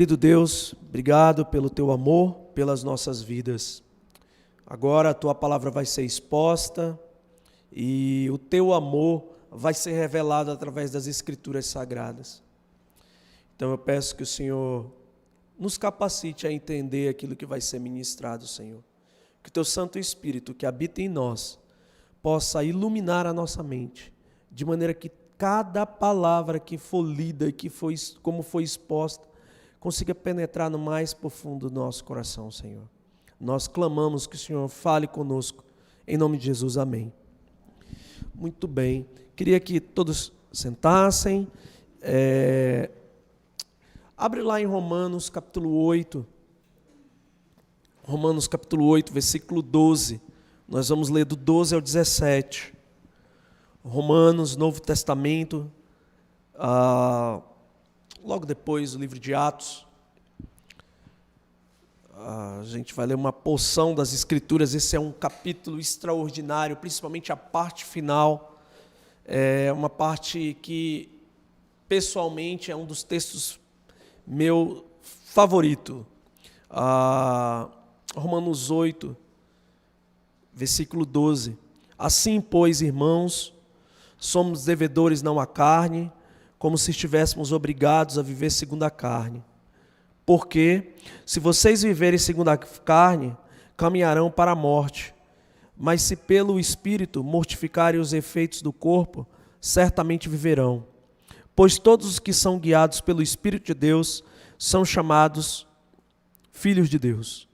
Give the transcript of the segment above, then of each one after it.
Querido Deus, obrigado pelo teu amor, pelas nossas vidas. Agora a tua palavra vai ser exposta e o teu amor vai ser revelado através das escrituras sagradas. Então eu peço que o Senhor nos capacite a entender aquilo que vai ser ministrado, Senhor. Que o teu Santo Espírito que habita em nós possa iluminar a nossa mente, de maneira que cada palavra que for lida e como foi exposta, consiga penetrar no mais profundo do nosso coração, Senhor. Nós clamamos que o Senhor fale conosco, em nome de Jesus, amém. Muito bem, queria que todos sentassem. Abre lá em Romanos capítulo 8, Romanos capítulo 8, versículo 12, nós vamos ler do 12 ao 17, Romanos, Novo Testamento, logo depois do livro de Atos. A gente vai ler uma porção das Escrituras. Esse é um capítulo extraordinário, principalmente a parte final. É uma parte que, pessoalmente, é um dos textos meu favorito. Romanos 8, versículo 12. Assim, pois, irmãos, somos devedores não à carne, como se estivéssemos obrigados a viver segundo a carne. Porque, se vocês viverem segundo a carne, caminharão para a morte. Mas se pelo Espírito mortificarem os efeitos do corpo, certamente viverão. Pois todos os que são guiados pelo Espírito de Deus são chamados filhos de Deus.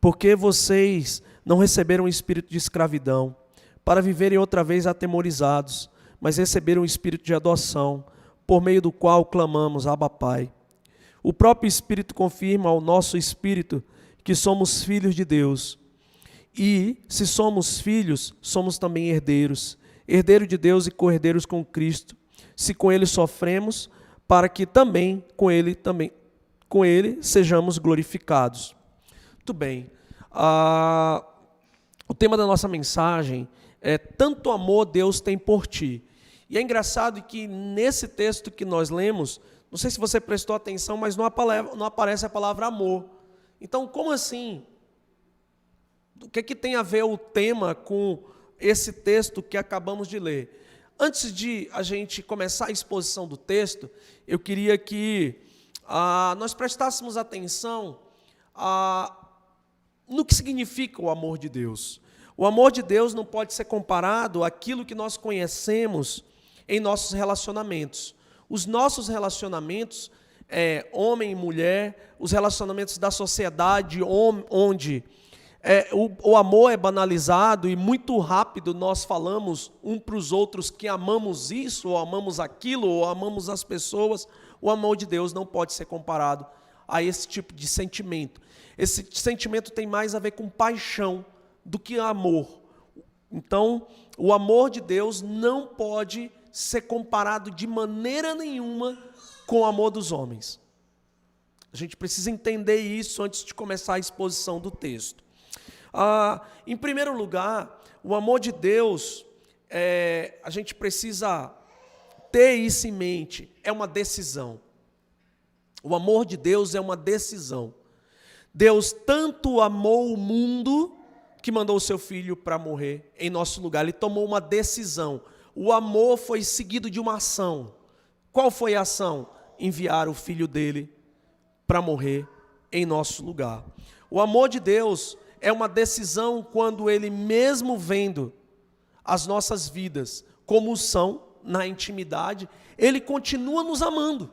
Porque vocês não receberam o espírito de escravidão, para viverem outra vez atemorizados, mas receberam o espírito de adoção, por meio do qual clamamos, Abba, Pai. O próprio Espírito confirma ao nosso espírito que somos filhos de Deus. E, se somos filhos, somos também herdeiros, herdeiros de Deus e co-herdeiros com Cristo, se com Ele sofremos, para que também com Ele sejamos glorificados. Muito bem. O tema da nossa mensagem é tanto amor Deus tem por ti. E é engraçado que nesse texto que nós lemos, não sei se você prestou atenção, mas não aparece a palavra amor. Então, como assim? O que tem a ver o tema com esse texto que acabamos de ler? Antes de a gente começar a exposição do texto, eu queria que nós prestássemos atenção no que significa o amor de Deus. O amor de Deus não pode ser comparado àquilo que nós conhecemos em nossos relacionamentos. Os nossos relacionamentos, homem e mulher, os relacionamentos da sociedade, onde o amor é banalizado e muito rápido nós falamos um para os outros que amamos isso, ou amamos aquilo, ou amamos as pessoas. O amor de Deus não pode ser comparado a esse tipo de sentimento. Esse sentimento tem mais a ver com paixão do que amor. Então, o amor de Deus não pode ser comparado de maneira nenhuma com o amor dos homens. A gente precisa entender isso antes de começar a exposição do texto. Em primeiro lugar, o amor de Deus, a gente precisa ter isso em mente, é uma decisão. O amor de Deus é uma decisão. Deus tanto amou o mundo que mandou o seu Filho para morrer em nosso lugar. Ele tomou uma decisão. O amor foi seguido de uma ação. Qual foi a ação? Enviar o Filho dele para morrer em nosso lugar. O amor de Deus é uma decisão quando Ele, mesmo vendo as nossas vidas como são, na intimidade, Ele continua nos amando.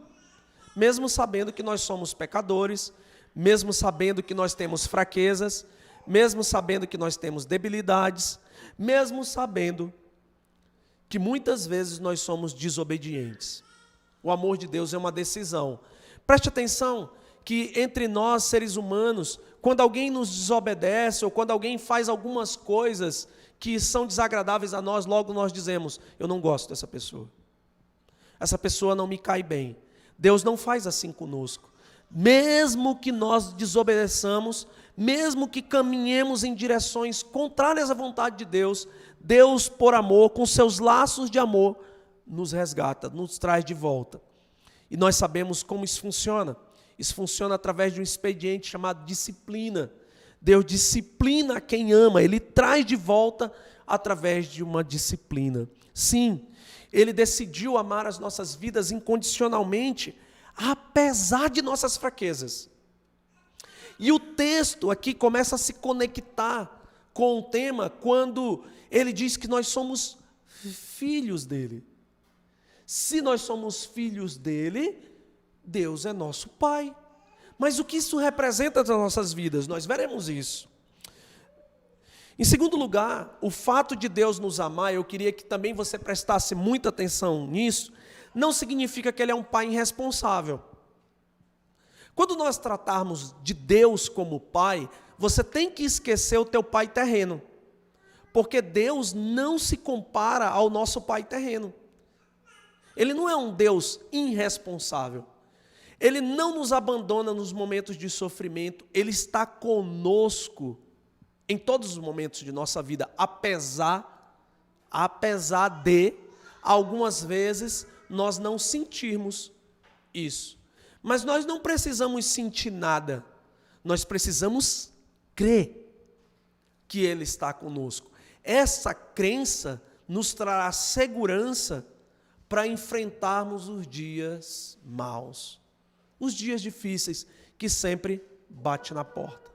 Mesmo sabendo que nós somos pecadores, mesmo sabendo que nós temos fraquezas, mesmo sabendo que nós temos debilidades, mesmo sabendo que muitas vezes nós somos desobedientes. O amor de Deus é uma decisão. Preste atenção que entre nós, seres humanos, quando alguém nos desobedece ou quando alguém faz algumas coisas que são desagradáveis a nós, logo nós dizemos, eu não gosto dessa pessoa. Essa pessoa não me cai bem. Deus não faz assim conosco. Mesmo que nós desobedeçamos, mesmo que caminhemos em direções contrárias à vontade de Deus, Deus, por amor, com seus laços de amor, nos resgata, nos traz de volta. E nós sabemos como isso funciona. Isso funciona através de um expediente chamado disciplina. Deus disciplina quem ama, Ele traz de volta através de uma disciplina. Sim, Ele decidiu amar as nossas vidas incondicionalmente, apesar de nossas fraquezas. E o texto aqui começa a se conectar com o tema quando ele diz que nós somos filhos dele. Se nós somos filhos dele, Deus é nosso Pai. Mas o que isso representa nas nossas vidas? Nós veremos isso. Em segundo lugar, o fato de Deus nos amar, eu queria que também você prestasse muita atenção nisso, não significa que Ele é um Pai irresponsável. Quando nós tratarmos de Deus como Pai, você tem que esquecer o teu pai terreno, porque Deus não se compara ao nosso pai terreno. Ele não é um Deus irresponsável. Ele não nos abandona nos momentos de sofrimento, Ele está conosco em todos os momentos de nossa vida, apesar de, algumas vezes, nós não sentirmos isso. Mas nós não precisamos sentir nada, nós precisamos crer que Ele está conosco. Essa crença nos trará segurança para enfrentarmos os dias maus, os dias difíceis que sempre bate na porta.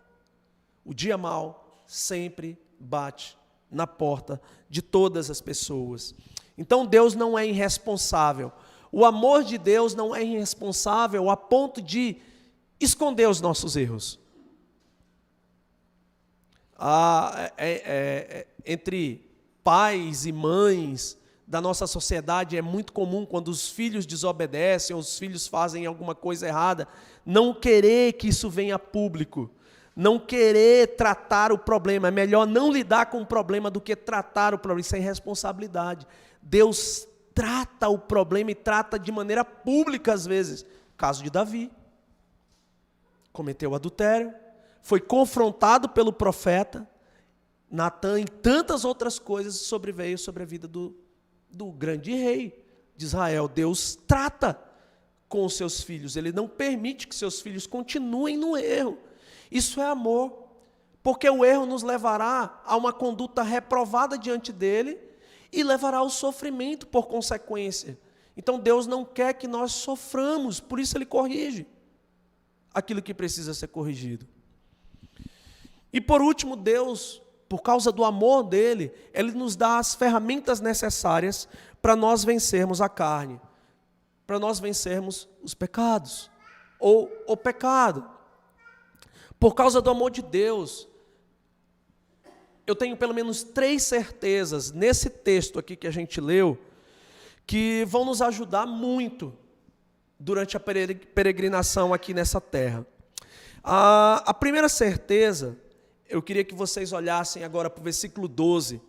O dia mau sempre bate na porta de todas as pessoas. Então Deus não é irresponsável. O amor de Deus não é irresponsável a ponto de esconder os nossos erros. Entre pais e mães da nossa sociedade é muito comum, quando os filhos desobedecem, ou os filhos fazem alguma coisa errada, não querer que isso venha a público, não querer tratar o problema. É melhor não lidar com o problema do que tratar o problema. Isso é irresponsabilidade. Deus trata o problema e trata de maneira pública às vezes. Caso de Davi. Cometeu adultério, foi confrontado pelo profeta Natã, e tantas outras coisas sobreveio sobre a vida do grande rei de Israel. Deus trata com os seus filhos, Ele não permite que seus filhos continuem no erro. Isso é amor, porque o erro nos levará a uma conduta reprovada diante dEle e levará ao sofrimento por consequência. Então Deus não quer que nós soframos, por isso Ele corrige aquilo que precisa ser corrigido. E por último, Deus, por causa do amor dEle, Ele nos dá as ferramentas necessárias para nós vencermos a carne, para nós vencermos os pecados, ou o pecado. Por causa do amor de Deus, eu tenho pelo menos 3 certezas nesse texto aqui que a gente leu, que vão nos ajudar muito durante a peregrinação aqui nessa terra. A primeira certeza, eu queria que vocês olhassem agora para o versículo 12.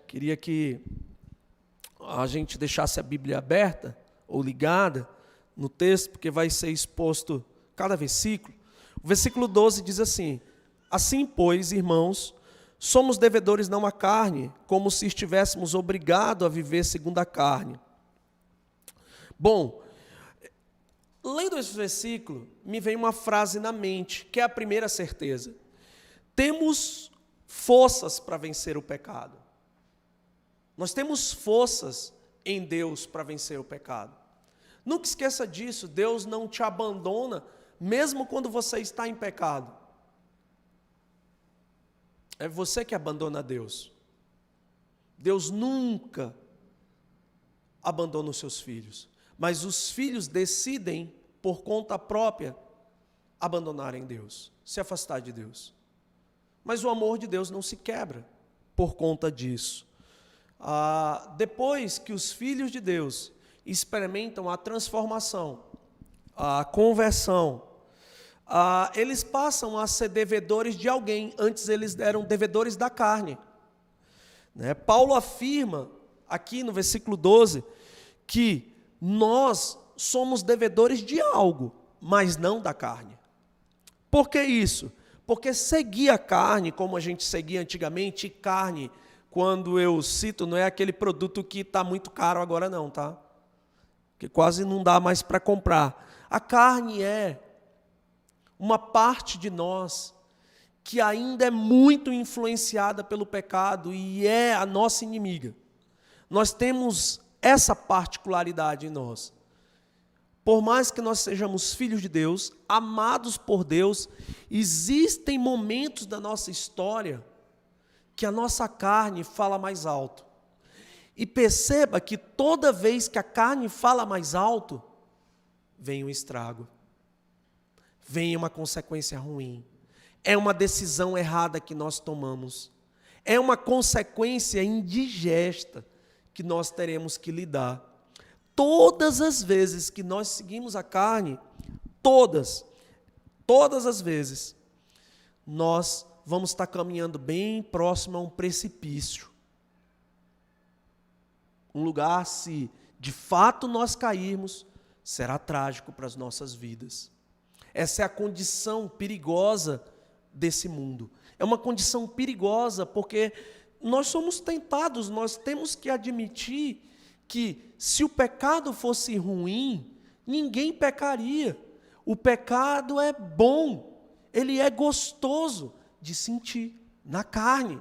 Queria que a gente deixasse a Bíblia aberta ou ligada no texto, porque vai ser exposto cada versículo. O versículo 12 diz assim: assim, pois, irmãos, somos devedores não à carne, como se estivéssemos obrigados a viver segundo a carne. Bom, lendo esse versículo, me vem uma frase na mente, que é a primeira certeza. Temos forças para vencer o pecado. Nós temos forças em Deus para vencer o pecado. Nunca esqueça disso, Deus não te abandona, mesmo quando você está em pecado. É você que abandona Deus. Deus nunca abandona os seus filhos. Mas os filhos decidem, por conta própria, abandonarem Deus, se afastar de Deus. Mas o amor de Deus não se quebra por conta disso. Depois que os filhos de Deus experimentam a transformação, a conversão, eles passam a ser devedores de alguém. Antes eles eram devedores da carne. Paulo afirma aqui no versículo 12 que nós somos devedores de algo, mas não da carne. Por que isso? Porque seguir a carne, como a gente seguia antigamente, e carne, quando eu cito, não é aquele produto que está muito caro agora não, tá? Que quase não dá mais para comprar. A carne é uma parte de nós que ainda é muito influenciada pelo pecado e é a nossa inimiga. Nós temos essa particularidade em nós. Por mais que nós sejamos filhos de Deus, amados por Deus, existem momentos da nossa história que a nossa carne fala mais alto. E perceba que toda vez que a carne fala mais alto, vem um estrago, vem uma consequência ruim. É uma decisão errada que nós tomamos. É uma consequência indigesta que nós teremos que lidar. Todas as vezes que nós seguimos a carne, todas as vezes, nós vamos estar caminhando bem próximo a um precipício. Um lugar, se de fato nós cairmos, será trágico para as nossas vidas. Essa é a condição perigosa desse mundo. É uma condição perigosa porque nós somos tentados, nós temos que admitir que se o pecado fosse ruim, ninguém pecaria. O pecado é bom, ele é gostoso de sentir na carne.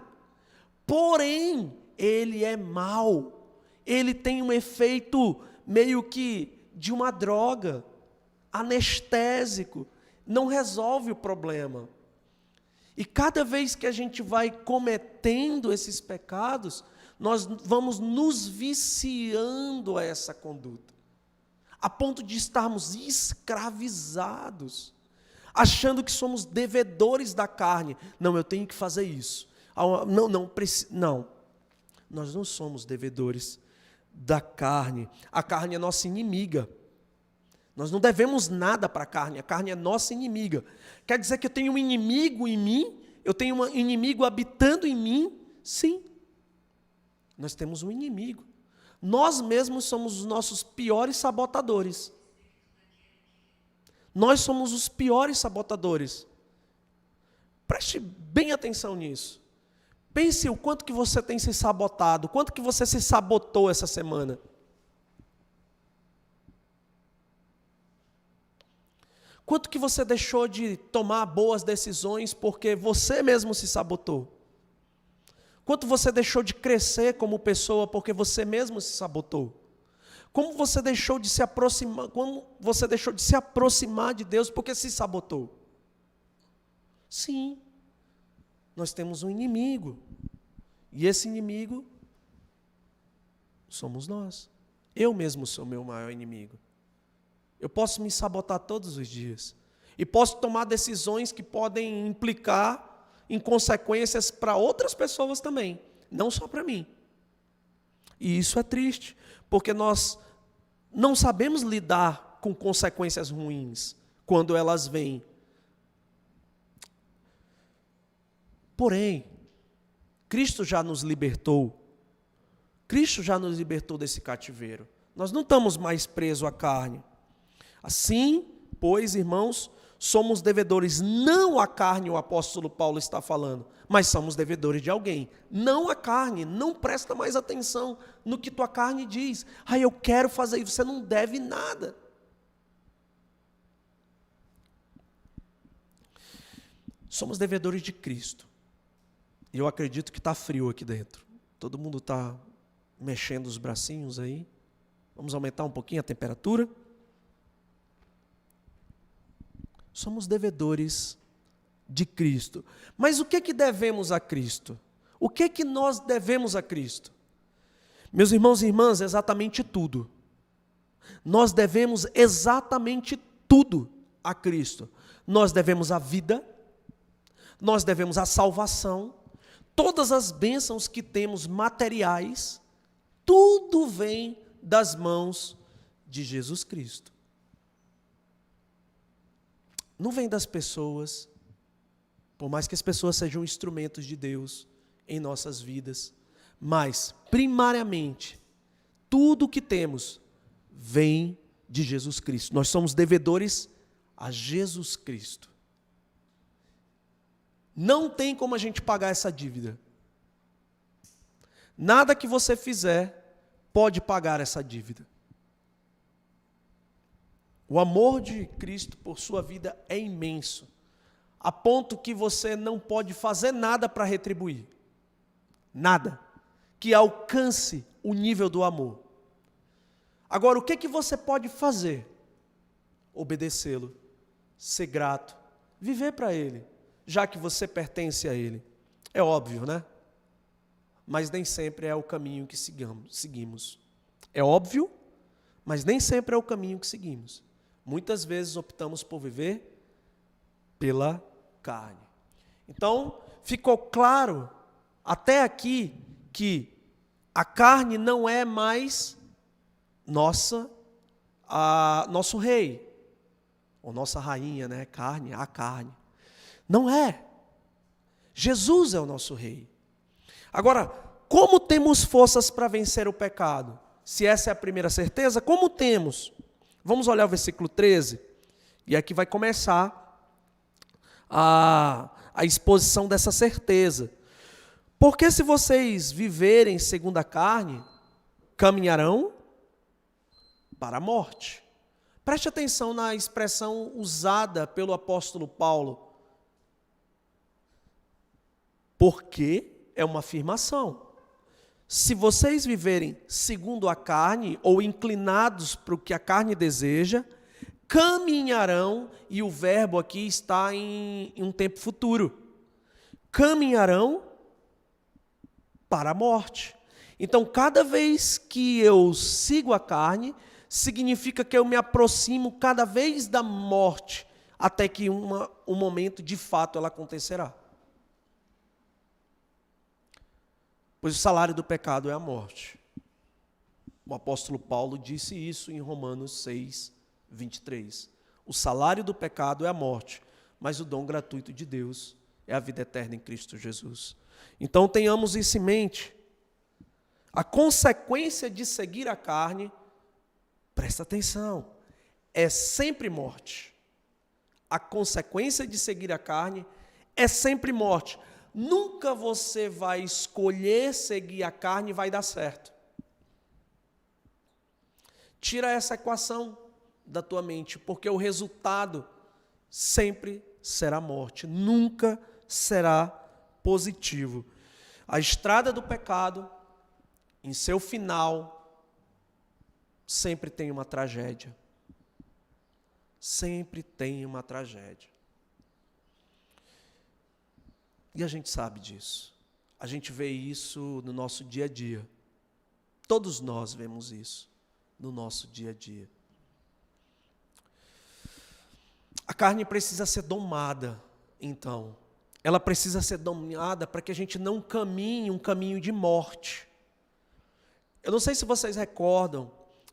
Porém, ele é mau. Ele tem um efeito meio que de uma droga, anestésico, não resolve o problema. E cada vez que a gente vai cometendo esses pecados, nós vamos nos viciando a essa conduta, a ponto de estarmos escravizados, achando que somos devedores da carne. Não, eu tenho que fazer isso. Não, nós não somos devedores da carne. A carne é nossa inimiga. Nós não devemos nada para a carne é nossa inimiga. Quer dizer que eu tenho um inimigo em mim? Eu tenho um inimigo habitando em mim? Sim. Nós temos um inimigo. Nós mesmos somos os nossos piores sabotadores. Nós somos os piores sabotadores. Preste bem atenção nisso. Pense o quanto que você tem se sabotado, o quanto que você se sabotou essa semana. Quanto que você deixou de tomar boas decisões porque você mesmo se sabotou? Quanto você deixou de crescer como pessoa porque você mesmo se sabotou? Como você deixou de se aproximar de Deus porque se sabotou? Sim, nós temos um inimigo. E esse inimigo somos nós. Eu mesmo sou meu maior inimigo. Eu posso me sabotar todos os dias. E posso tomar decisões que podem implicar em consequências para outras pessoas também, não só para mim. E isso é triste, porque nós não sabemos lidar com consequências ruins quando elas vêm. Porém, Cristo já nos libertou. Cristo já nos libertou desse cativeiro. Nós não estamos mais presos à carne. Assim, pois, irmãos, somos devedores, não à carne, o apóstolo Paulo está falando, mas somos devedores de alguém, não à carne. Não presta mais atenção no que tua carne diz. Eu quero fazer isso, você não deve nada. Somos devedores de Cristo. E eu acredito que está frio aqui dentro. Todo mundo está mexendo os bracinhos aí. Vamos aumentar um pouquinho a temperatura. Somos devedores de Cristo. Mas o que devemos a Cristo? O que nós devemos a Cristo? Meus irmãos e irmãs, exatamente tudo. Nós devemos exatamente tudo a Cristo. Nós devemos a vida, nós devemos a salvação, todas as bênçãos que temos materiais, tudo vem das mãos de Jesus Cristo. Não vem das pessoas, por mais que as pessoas sejam instrumentos de Deus em nossas vidas, mas, primariamente, tudo o que temos vem de Jesus Cristo. Nós somos devedores a Jesus Cristo. Não tem como a gente pagar essa dívida. Nada que você fizer pode pagar essa dívida. O amor de Cristo por sua vida é imenso, a ponto que você não pode fazer nada para retribuir. Nada que alcance o nível do amor. Agora, o que você pode fazer? Obedecê-lo, ser grato, viver para Ele, já que você pertence a Ele. É óbvio, né? Mas nem sempre é o caminho que seguimos. É óbvio, mas nem sempre é o caminho que seguimos. Muitas vezes optamos por viver pela carne. Então, ficou claro até aqui que a carne não é mais nosso rei, ou nossa rainha, né? Carne, a carne. Não é. Jesus é o nosso rei. Agora, como temos forças para vencer o pecado? Se essa é a primeira certeza, como temos? Vamos olhar o versículo 13, e aqui vai começar a exposição dessa certeza. Porque se vocês viverem segundo a carne, caminharão para a morte. Preste atenção na expressão usada pelo apóstolo Paulo. Porque é uma afirmação. Se vocês viverem segundo a carne, ou inclinados para o que a carne deseja, caminharão, e o verbo aqui está em um tempo futuro, caminharão para a morte. Então, cada vez que eu sigo a carne, significa que eu me aproximo cada vez da morte, até que um momento, de fato, ela acontecerá. Pois o salário do pecado é a morte. O apóstolo Paulo disse isso em Romanos 6, 23. O salário do pecado é a morte, mas o dom gratuito de Deus é a vida eterna em Cristo Jesus. Então tenhamos isso em mente. A consequência de seguir a carne, presta atenção, é sempre morte. A consequência de seguir a carne é sempre morte. Nunca você vai escolher seguir a carne e vai dar certo. Tira essa equação da tua mente, porque o resultado sempre será morte, nunca será positivo. A estrada do pecado, em seu final, sempre tem uma tragédia. Sempre tem uma tragédia. E a gente sabe disso. A gente vê isso no nosso dia a dia. Todos nós vemos isso no nosso dia a dia. A carne precisa ser domada, então. Ela precisa ser dominada para que a gente não caminhe um caminho de morte. Eu não sei se vocês recordam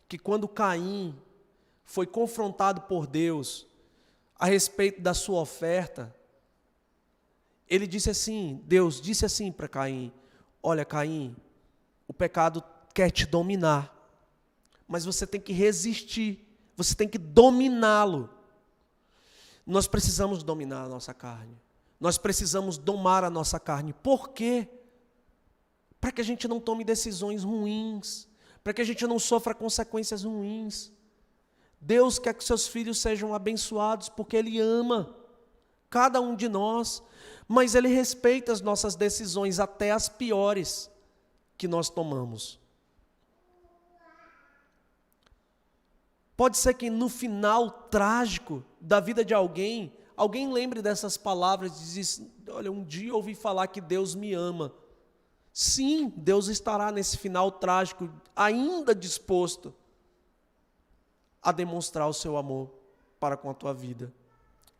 que quando Caim foi confrontado por Deus a respeito da sua oferta, ele disse assim, Deus disse assim para Caim: olha, Caim, o pecado quer te dominar, mas você tem que resistir, você tem que dominá-lo. Nós precisamos dominar a nossa carne, nós precisamos domar a nossa carne. Por quê? Para que a gente não tome decisões ruins, para que a gente não sofra consequências ruins. Deus quer que seus filhos sejam abençoados, porque Ele ama cada um de nós, mas Ele respeita as nossas decisões, até as piores que nós tomamos. Pode ser que no final trágico da vida de alguém lembre dessas palavras e diz: olha, um dia eu ouvi falar que Deus me ama. Sim, Deus estará nesse final trágico ainda disposto a demonstrar o seu amor para com a tua vida,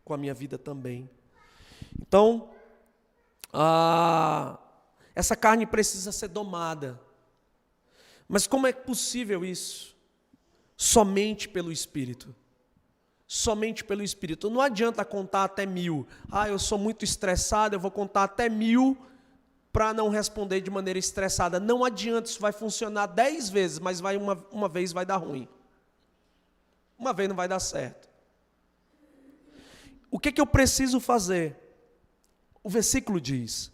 com a minha vida também. Então, essa carne precisa ser domada. Mas como é possível isso? Somente pelo Espírito. Somente pelo Espírito. Não adianta contar até 1000. Eu sou muito estressado, eu vou contar até 1000 para não responder de maneira estressada. Não adianta, isso vai funcionar 10 vezes, mas uma vez vai dar ruim. Uma vez não vai dar certo. O que eu preciso fazer? O versículo diz: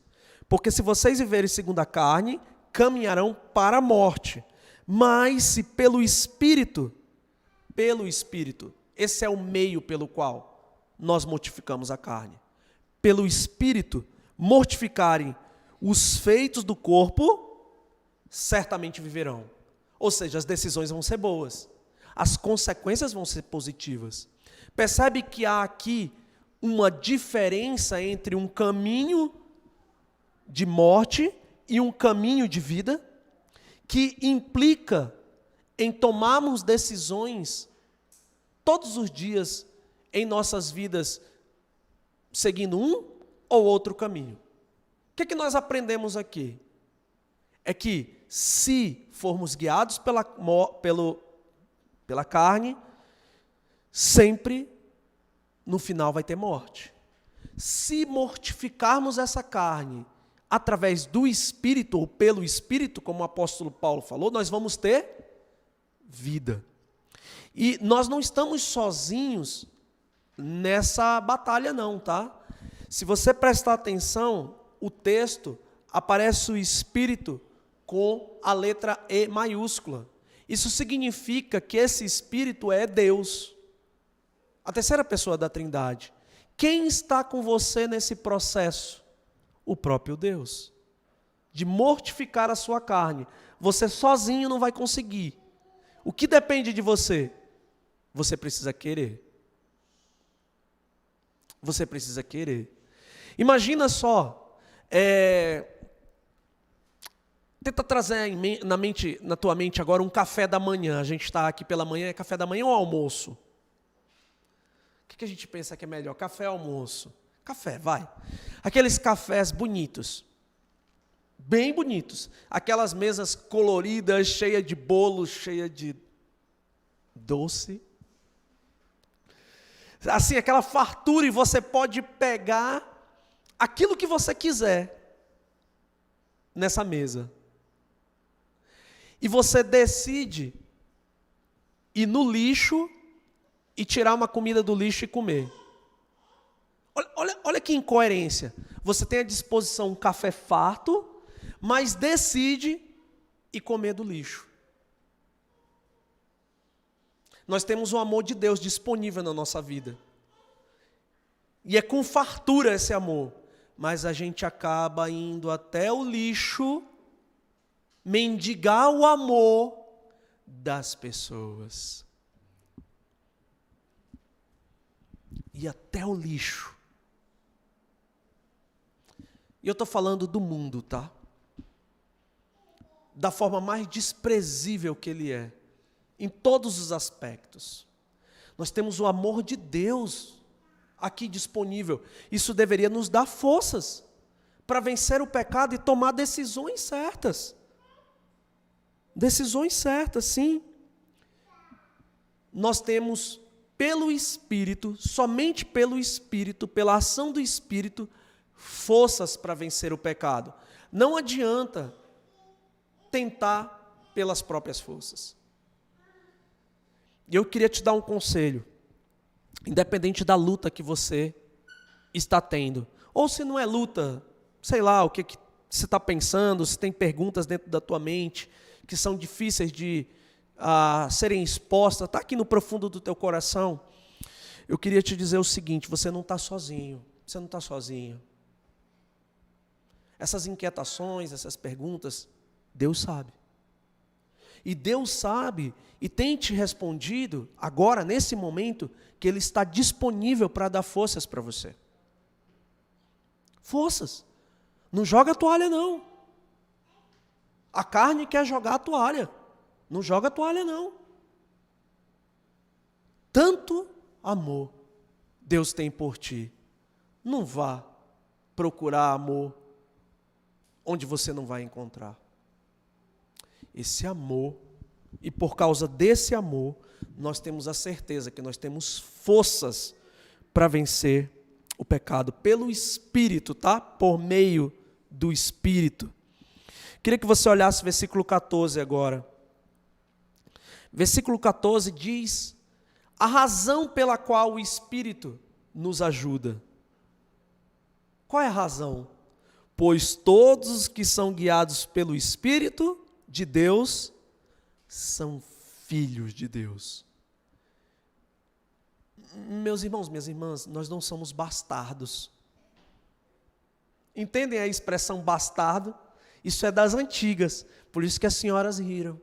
porque se vocês viverem segundo a carne, caminharão para a morte. Mas se pelo Espírito Esse é o meio pelo qual nós mortificamos a carne. Pelo Espírito, mortificarem os feitos do corpo, certamente viverão. Ou seja, as decisões vão ser boas. As consequências vão ser positivas. Percebe que há aqui uma diferença entre um caminho de morte e um caminho de vida, que implica em tomarmos decisões todos os dias em nossas vidas, seguindo um ou outro caminho. O que é que nós aprendemos aqui? É que se formos guiados pela carne, sempre no final vai ter morte. Se mortificarmos essa carne através do Espírito ou pelo Espírito, como o apóstolo Paulo falou, nós vamos ter vida. E nós não estamos sozinhos nessa batalha não, tá? Se você prestar atenção, o texto aparece o Espírito com a letra E maiúscula. Isso significa que esse Espírito é Deus, a terceira pessoa da Trindade. Quem está com você nesse processo? O próprio Deus. De mortificar a sua carne. Você sozinho não vai conseguir. O que depende de você? Você precisa querer. Você precisa querer. Imagina só, tenta trazer na tua mente agora um café da manhã. A gente está aqui pela manhã, é café da manhã ou almoço? O que a gente pensa que é melhor? Café ou almoço? Café, vai. Aqueles cafés bonitos. Bem bonitos. Aquelas mesas coloridas, cheias de bolo, cheia de doce. Assim, aquela fartura, e você pode pegar aquilo que você quiser nessa mesa. E você decide ir no lixo e tirar uma comida do lixo e comer. Olha que incoerência. Você tem à disposição um café farto, mas decide ir comer do lixo. Nós temos o amor de Deus disponível na nossa vida. E é com fartura esse amor. Mas a gente acaba indo até o lixo mendigar o amor das pessoas. E até o lixo. E eu estou falando do mundo, tá? Da forma mais desprezível que ele é. Em todos os aspectos. Nós temos o amor de Deus aqui disponível. Isso deveria nos dar forças para vencer o pecado e tomar decisões certas. Decisões certas, sim. Nós temos pelo Espírito, somente pelo Espírito, pela ação do Espírito, forças para vencer o pecado. Não adianta tentar pelas próprias forças. E eu queria te dar um conselho, independente da luta que você está tendo, ou se não é luta, sei lá, o que você está pensando, se tem perguntas dentro da tua mente que são difíceis de serem expostas, está aqui no profundo do teu coração, eu queria te dizer o seguinte: você não está sozinho, você não está sozinho. Essas inquietações, essas perguntas, Deus sabe. E Deus sabe e tem te respondido agora, nesse momento, que Ele está disponível para dar forças para você. Forças. Não joga a toalha, não. A carne quer jogar a toalha. Não joga a toalha, não. Tanto amor Deus tem por ti. Não vá procurar amor onde você não vai encontrar. Esse amor, e por causa desse amor, nós temos a certeza que nós temos forças para vencer o pecado pelo Espírito, tá? Por meio do Espírito. Queria que você olhasse o versículo 14 agora. Versículo 14 diz a razão pela qual o Espírito nos ajuda. Qual é a razão? Pois todos os que são guiados pelo Espírito de Deus são filhos de Deus. Meus irmãos, minhas irmãs, nós não somos bastardos. Entendem a expressão bastardo? Isso é das antigas, por isso que as senhoras riram.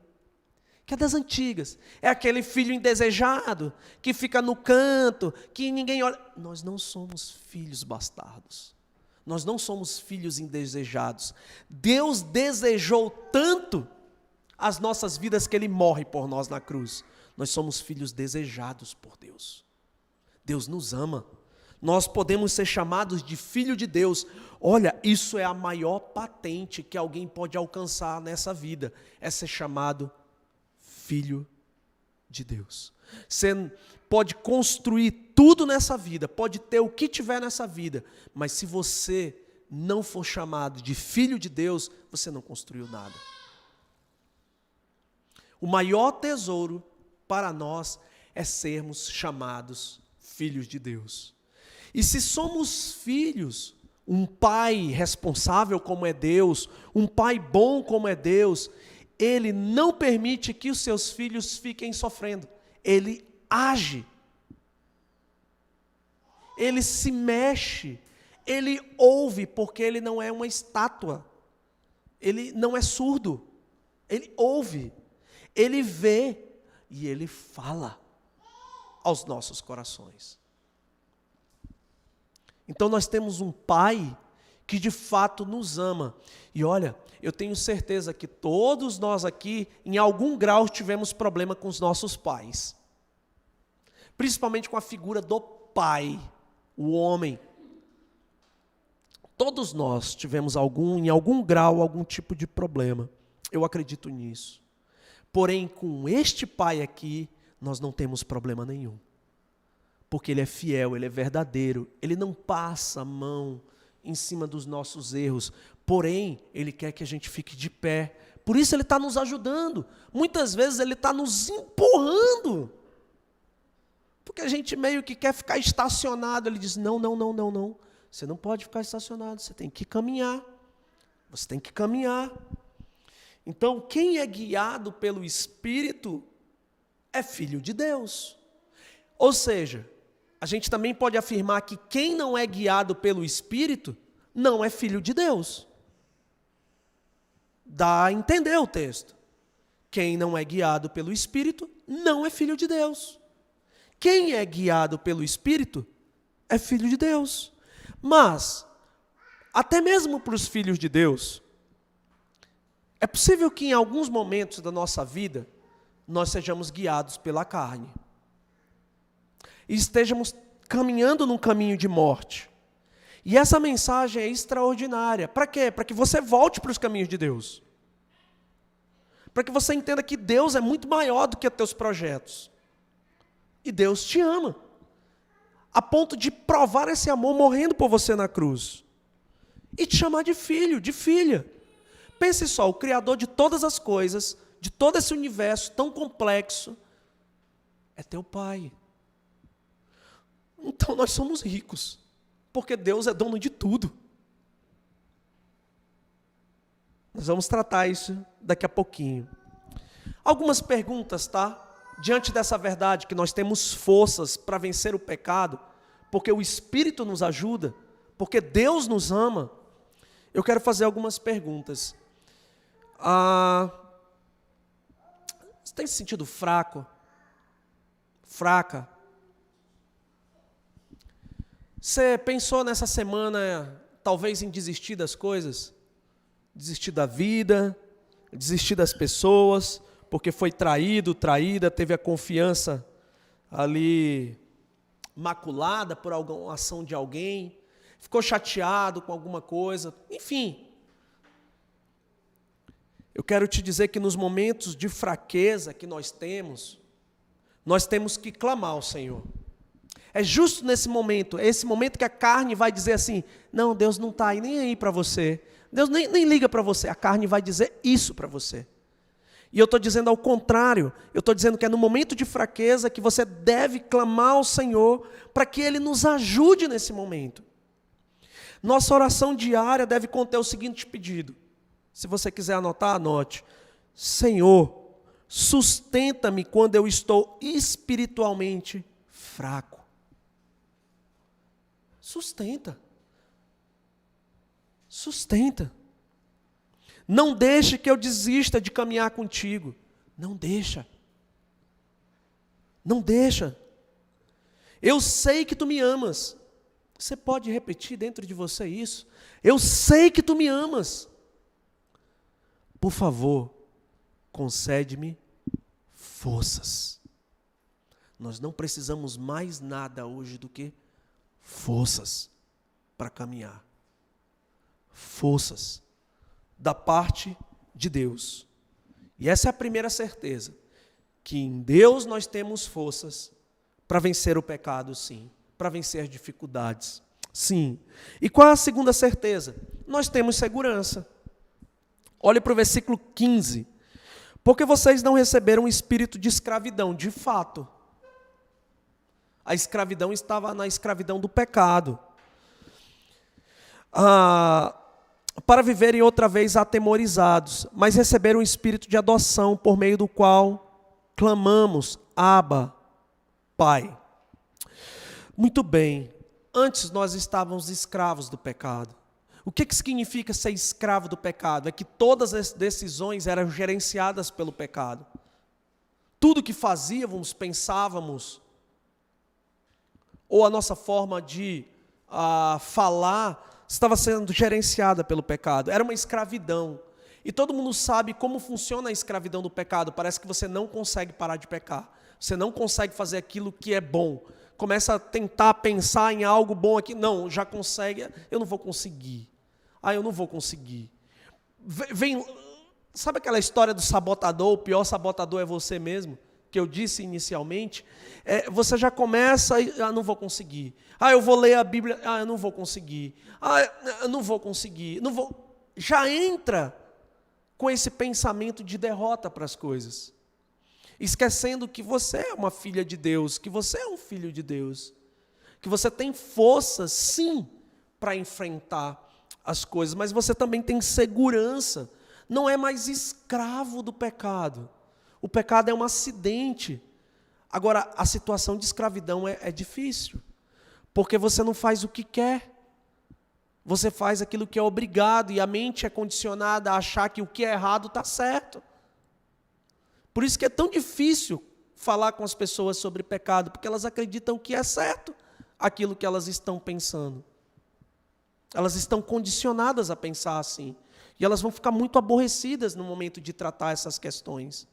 Que é das antigas. É aquele filho indesejado, que fica no canto, que ninguém olha. Nós não somos filhos bastardos. Nós não somos filhos indesejados. Deus desejou tanto as nossas vidas que Ele morre por nós na cruz. Nós somos filhos desejados por Deus. Deus nos ama. Nós podemos ser chamados de filho de Deus. Olha, isso é a maior patente que alguém pode alcançar nessa vida. É ser chamado filho de Deus. Você pode construir tudo nessa vida, pode ter o que tiver nessa vida, mas se você não for chamado de filho de Deus, você não construiu nada. O maior tesouro para nós é sermos chamados filhos de Deus. E se somos filhos, um pai responsável como é Deus, um pai bom como é Deus, Ele não permite que os seus filhos fiquem sofrendo. Ele age. Ele se mexe. Ele ouve, porque Ele não é uma estátua. Ele não é surdo. Ele ouve. Ele vê e Ele fala aos nossos corações. Então nós temos um Pai que de fato nos ama. E olha, eu tenho certeza que todos nós aqui, em algum grau, tivemos problema com os nossos pais. Principalmente com a figura do pai, o homem. Todos nós tivemos em algum grau, algum tipo de problema. Eu acredito nisso. Porém, com este pai aqui, nós não temos problema nenhum. Porque Ele é fiel, Ele é verdadeiro, Ele não passa a mão em cima dos nossos erros, porém, Ele quer que a gente fique de pé. Por isso Ele está nos ajudando. Muitas vezes Ele está nos empurrando. Porque a gente meio que quer ficar estacionado. Ele diz, não. Você não pode ficar estacionado, você tem que caminhar. Você tem que caminhar. Então, quem é guiado pelo Espírito é filho de Deus. Ou seja, a gente também pode afirmar que quem não é guiado pelo Espírito não é filho de Deus. Dá a entender o texto. Quem não é guiado pelo Espírito não é filho de Deus. Quem é guiado pelo Espírito é filho de Deus. Mas, até mesmo para os filhos de Deus, é possível que em alguns momentos da nossa vida nós sejamos guiados pela carne. E estejamos caminhando num caminho de morte. E essa mensagem é extraordinária. Para quê? Para que você volte para os caminhos de Deus. Para que você entenda que Deus é muito maior do que os teus projetos. E Deus te ama. A ponto de provar esse amor morrendo por você na cruz. E te chamar de filho, de filha. Pense só, o Criador de todas as coisas, de todo esse universo tão complexo, é teu Pai. Então nós somos ricos, porque Deus é dono de tudo. Nós vamos tratar isso daqui a pouquinho. Algumas perguntas, tá? Diante dessa verdade que nós temos forças para vencer o pecado, porque o Espírito nos ajuda, porque Deus nos ama, eu quero fazer algumas perguntas. Você tem se sentido fraco? Fraca? Você pensou nessa semana, talvez, em desistir das coisas? Desistir da vida, desistir das pessoas, porque foi traído, traída, teve a confiança ali maculada por alguma ação de alguém, ficou chateado com alguma coisa, enfim. Eu quero te dizer que nos momentos de fraqueza que nós temos que clamar ao Senhor. É justo nesse momento, é esse momento que a carne vai dizer assim, não, Deus não está nem aí para você, Deus nem liga para você, a carne vai dizer isso para você. E eu estou dizendo ao contrário, eu estou dizendo que é no momento de fraqueza que você deve clamar ao Senhor para que Ele nos ajude nesse momento. Nossa oração diária deve conter o seguinte pedido, se você quiser anotar, anote. Senhor, sustenta-me quando eu estou espiritualmente fraco. Sustenta. Sustenta. Não deixe que eu desista de caminhar contigo. Não deixa. Não deixa. Eu sei que tu me amas. Você pode repetir dentro de você isso? Eu sei que tu me amas. Por favor, concede-me forças. Nós não precisamos mais nada hoje do que forças para caminhar. Forças da parte de Deus. E essa é a primeira certeza, que em Deus nós temos forças para vencer o pecado, sim, para vencer as dificuldades, sim. E qual é a segunda certeza? Nós temos segurança. Olhe para o versículo 15. Porque vocês não receberam um espírito de escravidão, de fato. A escravidão estava na escravidão do pecado. Para viverem outra vez atemorizados, mas receberam um espírito de adoção, por meio do qual clamamos, Abba, Pai. Muito bem, antes nós estávamos escravos do pecado. O que significa ser escravo do pecado? É que todas as decisões eram gerenciadas pelo pecado. Tudo que fazíamos, pensávamos, ou a nossa forma de falar, estava sendo gerenciada pelo pecado. Era uma escravidão. E todo mundo sabe como funciona a escravidão do pecado. Parece que você não consegue parar de pecar. Você não consegue fazer aquilo que é bom. Começa a tentar pensar em algo bom aqui. Não, já consegue. Eu não vou conseguir. Eu não vou conseguir. Sabe aquela história do sabotador? O pior sabotador é você mesmo, que eu disse inicialmente. Você já começa e não vou conseguir. Eu vou ler a Bíblia. Eu não vou conseguir. Eu não vou conseguir. Não vou. Já entra com esse pensamento de derrota para as coisas. Esquecendo que você é uma filha de Deus, que você é um filho de Deus, que você tem força, sim, para enfrentar as coisas, mas você também tem segurança, não é mais escravo do pecado. O pecado é um acidente. Agora, a situação de escravidão é difícil, porque você não faz o que quer, você faz aquilo que é obrigado, e a mente é condicionada a achar que o que é errado está certo. Por isso que é tão difícil falar com as pessoas sobre pecado, porque elas acreditam que é certo aquilo que elas estão pensando. Elas estão condicionadas a pensar assim. E elas vão ficar muito aborrecidas no momento de tratar essas questões.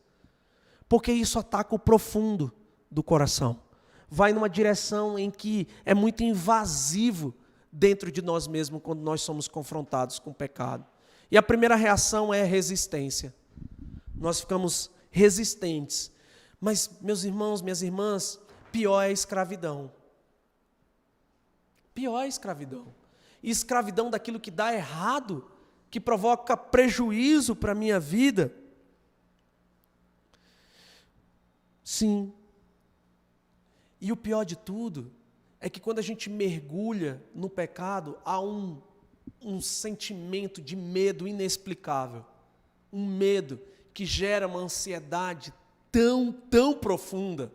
Porque isso ataca o profundo do coração. Vai numa direção em que é muito invasivo dentro de nós mesmos quando nós somos confrontados com o pecado. E a primeira reação é resistência. Nós ficamos resistentes. Mas, meus irmãos, minhas irmãs, pior é a escravidão. Pior é a escravidão. E escravidão daquilo que dá errado, que provoca prejuízo para a minha vida. Sim. E o pior de tudo é que quando a gente mergulha no pecado, há um sentimento de medo inexplicável. Um medo que gera uma ansiedade tão profunda,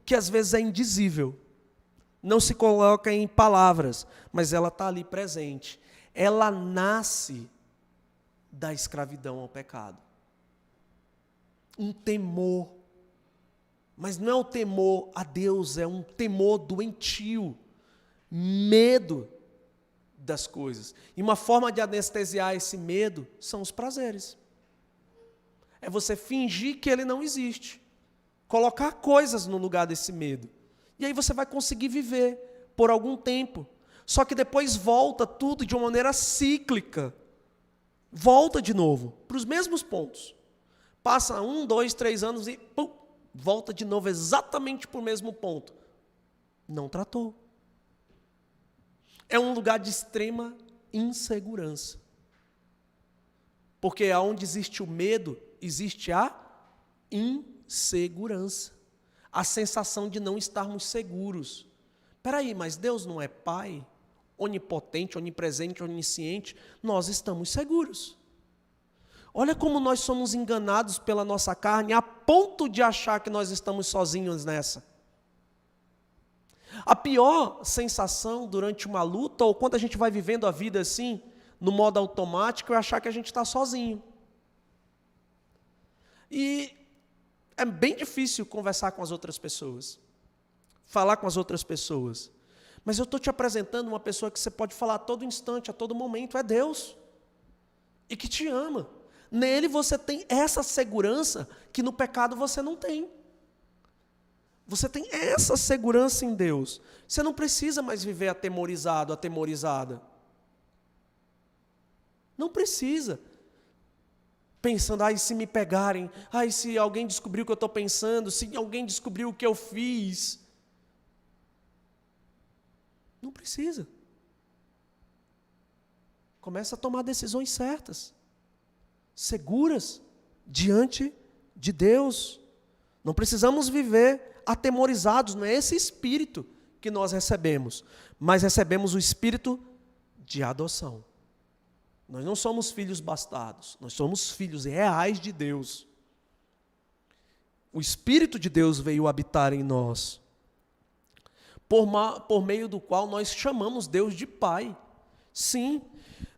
que às vezes é indizível. Não se coloca em palavras, mas ela está ali presente. Ela nasce da escravidão ao pecado. Um temor, mas não é um temor a Deus, é um temor doentio, medo das coisas. E uma forma de anestesiar esse medo são os prazeres. É você fingir que ele não existe. Colocar coisas no lugar desse medo. E aí você vai conseguir viver por algum tempo. Só que depois volta tudo de uma maneira cíclica. Volta de novo para os mesmos pontos. Passa 1, 2, 3 anos e pum, volta de novo exatamente para o mesmo ponto. Não tratou. É um lugar de extrema insegurança. Porque aonde existe o medo, existe a insegurança. A sensação de não estarmos seguros. Espera aí, mas Deus não é Pai? Onipotente, onipresente, onisciente? Nós estamos seguros. Olha como nós somos enganados pela nossa carne, a ponto de achar que nós estamos sozinhos nessa. A pior sensação durante uma luta, ou quando a gente vai vivendo a vida assim, no modo automático, é achar que a gente está sozinho. E é bem difícil conversar com as outras pessoas, falar com as outras pessoas. Mas eu estou te apresentando uma pessoa que você pode falar a todo instante, a todo momento, é Deus. E que te ama. Nele você tem essa segurança que no pecado você não tem. Você tem essa segurança em Deus. Você não precisa mais viver atemorizado, atemorizada. Não precisa. Pensando, ai, se me pegarem, ai, se alguém descobriu o que eu estou pensando, se alguém descobriu o que eu fiz. Não precisa. Começa a tomar decisões certas, seguras, diante de Deus. Não precisamos viver atemorizados, não é esse espírito que nós recebemos, mas recebemos o espírito de adoção. Nós não somos filhos bastardos, nós somos filhos reais de Deus. O Espírito de Deus veio habitar em nós, por meio do qual nós chamamos Deus de Pai. Sim,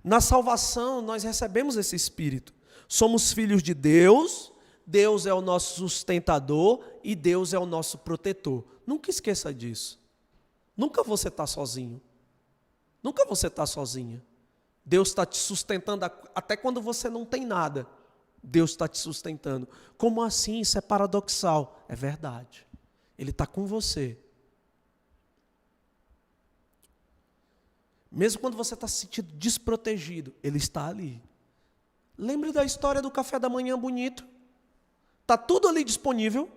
na salvação nós recebemos esse Espírito. Somos filhos de Deus, Deus é o nosso sustentador e Deus é o nosso protetor. Nunca esqueça disso. Nunca você está sozinho. Nunca você está sozinha. Deus está te sustentando até quando você não tem nada. Deus está te sustentando. Como assim? Isso é paradoxal. É verdade. Ele está com você. Mesmo quando você está se sentindo desprotegido, Ele está ali. Lembre da história do café da manhã bonito. Está tudo ali disponível.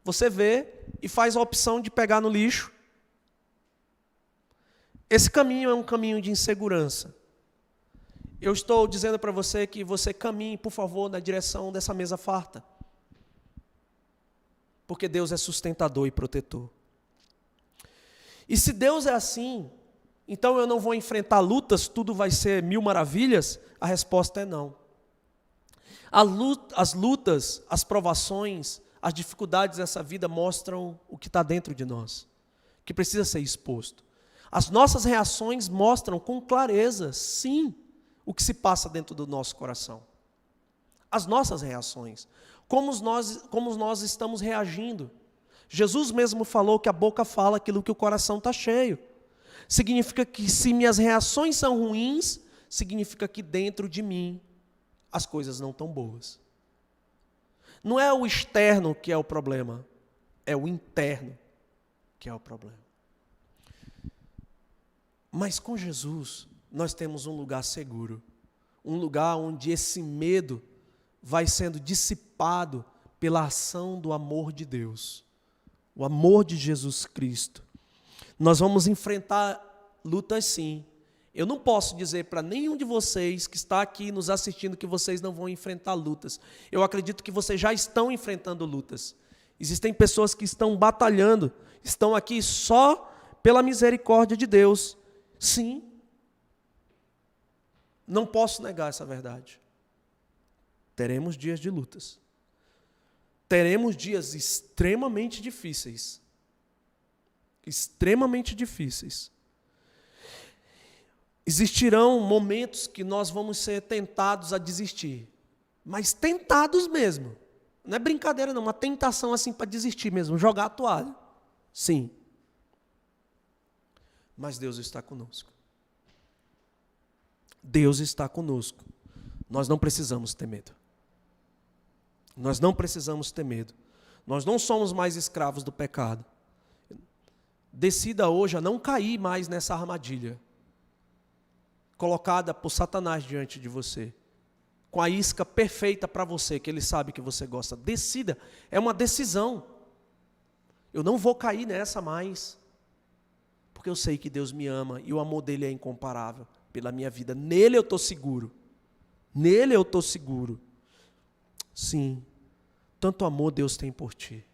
Você vê e faz a opção de pegar no lixo. Esse caminho é um caminho de insegurança. Eu estou dizendo para você que você caminhe, por favor, na direção dessa mesa farta. Porque Deus é sustentador e protetor. E se Deus é assim, então eu não vou enfrentar lutas, tudo vai ser mil maravilhas? A resposta é não. As lutas, as provações, as dificuldades dessa vida mostram o que está dentro de nós, que precisa ser exposto. As nossas reações mostram com clareza, sim, o que se passa dentro do nosso coração. As nossas reações. Como nós estamos reagindo. Jesus mesmo falou que a boca fala aquilo que o coração está cheio. Significa que se minhas reações são ruins, significa que dentro de mim as coisas não estão boas. Não é o externo que é o problema, é o interno que é o problema. Mas com Jesus, nós temos um lugar seguro, um lugar onde esse medo vai sendo dissipado pela ação do amor de Deus, o amor de Jesus Cristo. Nós vamos enfrentar lutas sim. Eu não posso dizer para nenhum de vocês que está aqui nos assistindo que vocês não vão enfrentar lutas. Eu acredito que vocês já estão enfrentando lutas. Existem pessoas que estão batalhando, estão aqui só pela misericórdia de Deus. Sim. Não posso negar essa verdade. Teremos dias de lutas. Teremos dias extremamente difíceis. Extremamente difíceis. Existirão momentos que nós vamos ser tentados a desistir. Mas tentados mesmo. Não é brincadeira não, uma tentação assim para desistir mesmo, jogar a toalha. Sim. Mas Deus está conosco. Deus está conosco. Nós não precisamos ter medo. Nós não precisamos ter medo. Nós não somos mais escravos do pecado. Decida hoje a não cair mais nessa armadilha colocada por Satanás diante de você, com a isca perfeita para você, que ele sabe que você gosta. Decida, é uma decisão. Eu não vou cair nessa mais, porque eu sei que Deus me ama e o amor dele é incomparável pela minha vida. Nele eu estou seguro. Nele eu estou seguro. Sim, tanto amor Deus tem por ti.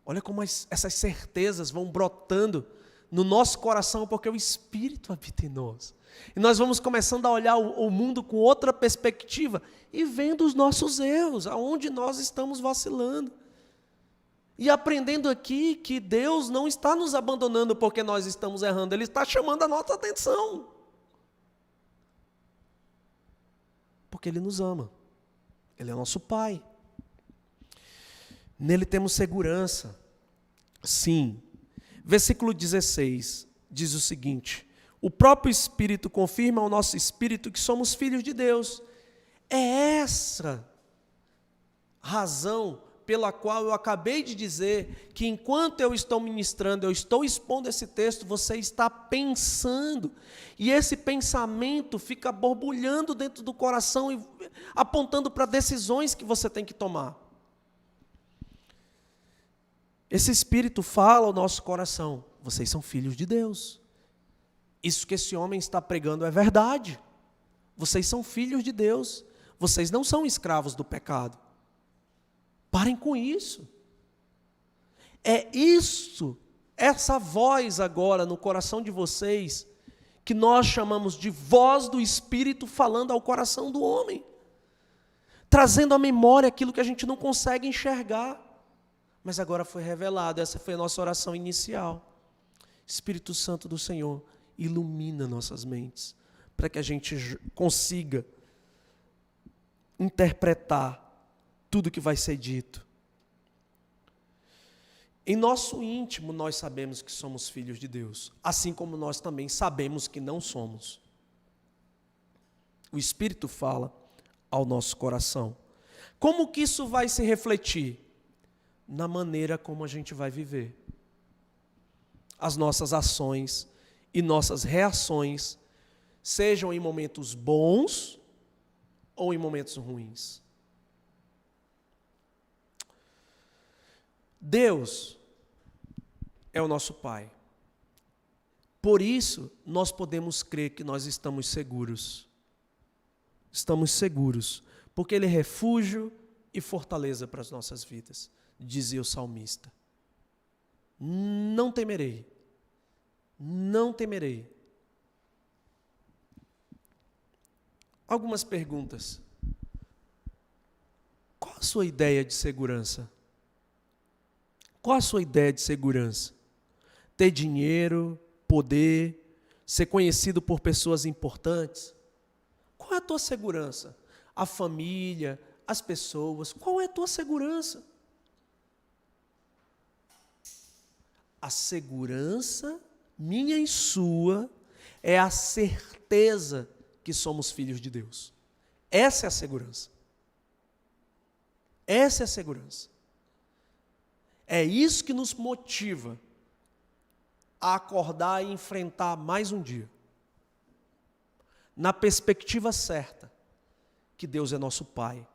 Olha como essas certezas vão brotando no nosso coração, porque o Espírito habita em nós. E nós vamos começando a olhar o mundo com outra perspectiva e vendo os nossos erros, aonde nós estamos vacilando. E aprendendo aqui que Deus não está nos abandonando porque nós estamos errando, Ele está chamando a nossa atenção. Porque Ele nos ama. Ele é nosso Pai. Nele temos segurança. Sim. Versículo 16 diz o seguinte: o próprio Espírito confirma ao nosso espírito que somos filhos de Deus. É essa razão pela qual eu acabei de dizer que enquanto eu estou ministrando, eu estou expondo esse texto, você está pensando, e esse pensamento fica borbulhando dentro do coração e apontando para decisões que você tem que tomar. Esse Espírito fala ao nosso coração: vocês são filhos de Deus. Isso que esse homem está pregando é verdade. Vocês são filhos de Deus. Vocês não são escravos do pecado. Parem com isso. É isso, essa voz agora no coração de vocês, que nós chamamos de voz do Espírito falando ao coração do homem, trazendo à memória aquilo que a gente não consegue enxergar, mas agora foi revelado. Essa foi a nossa oração inicial. Espírito Santo do Senhor, ilumina nossas mentes, para que a gente consiga interpretar tudo que vai ser dito. Em nosso íntimo, nós sabemos que somos filhos de Deus, assim como nós também sabemos que não somos. O Espírito fala ao nosso coração. Como que isso vai se refletir? Na maneira como a gente vai viver. As nossas ações e nossas reações, sejam em momentos bons ou em momentos ruins. Deus é o nosso Pai. Por isso, nós podemos crer que nós estamos seguros. Estamos seguros, porque Ele é refúgio e fortaleza para as nossas vidas, dizia o salmista. Não temerei, não temerei. Algumas perguntas. Qual a sua ideia de segurança? Qual a sua ideia de segurança? Ter dinheiro, poder, ser conhecido por pessoas importantes? Qual é a tua segurança? A família, as pessoas, qual é a tua segurança? A segurança, minha e sua, é a certeza que somos filhos de Deus. Essa é a segurança. Essa é a segurança. É isso que nos motiva a acordar e enfrentar mais um dia. Na perspectiva certa, que Deus é nosso Pai.